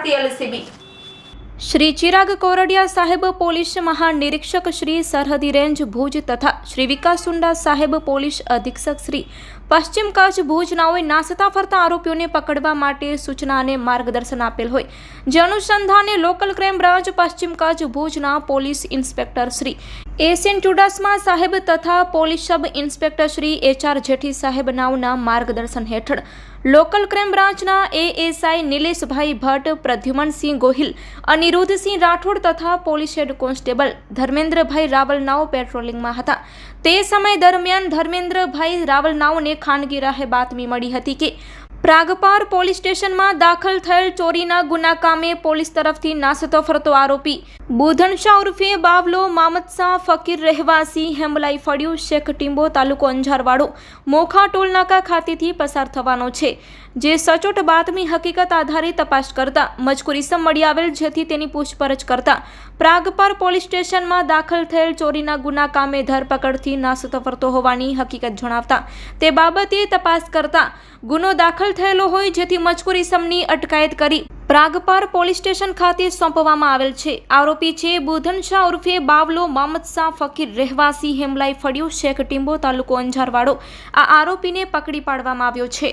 Bharati LCB. Shri चिराग कोरडिया साहेब police महानिरीक्षक श्री सरहदी range भूज तथा श्री विकास सुंडा साहेब पोलीस अधीक्षक श्री पश्चिम कच्छ भूज नाओए नासता फरता आरोपीओने पकड़वा माटे सूचना अने मार्गदर्शन आपेल होय, जे अनुसंधाने लोकल क्राइम ब्रांच पश्चिम कच्छ भूजना police inspector Shri SN Chudasama साहेब तथा police sub inspector Shri HR जेठी साहेब नावना मार्गदर्शन हेठळ लोकल क्राइम ब्रांचना एएसआई नीलेश भाई भट्ट, प्रद्युमन सिंह गोहिल, अनिरुद्ध सिंह राठौड़ तथा पोलीस हेड कोन्स्टेबल धर्मेन्द्र भाई रावल नाव पेट्रोलिंग में हता। ते समय दरमियान धर्मेन्द्र भाई रावल नाव ने खानगी राहे बातमी मળી હતી કે प्रागपार पोलीस स्टेशन में दाखल थયેલ ચોરીના ગુના કામે પોલીસ તરફથી નાસતો ફરતો આરોપી બુધન શાહ ઉર્ફે બાવલો મામદ શાહ ફકીર રહેવાસી હેમલાઈ ફળિયું શેખ ટીંબો તાલુકો અંજારવાડો મોખા ટોલનાકા ખાતેથી પસાર થવાનો છે, જે સચોટ બાતમી હકીકત આધારે તપાસ કરતા મજકૂર ઇસમ મળી આવેલ, જેથી તેની પૂછપરછ કરતા प्रागपार पोलीस स्टेशन में दाखल थયેલ ચોરીના ગુના કામે ધરપકડથી નાસતો ફરતો હોવાની હકીકત જણાવતા તે બાબતે તપાસ કરતા ગુનો દાખલ થયેલો હોય, જેથી મજકૂર ઇસમની અટકાયત કરી प्रागपार पोलीस स्टेशन खाते सौंपवामां आवेल छे। आरोपी छे बुधन शाह उर्फे बावलो मामद शाह फकीर રહેવાસી હેમલાઈ ફળિયું શેખ ટીંબો તાલુકો અંજારવાડો। આ આરોપીને પકડી પાડવામાં આવ્યો છે।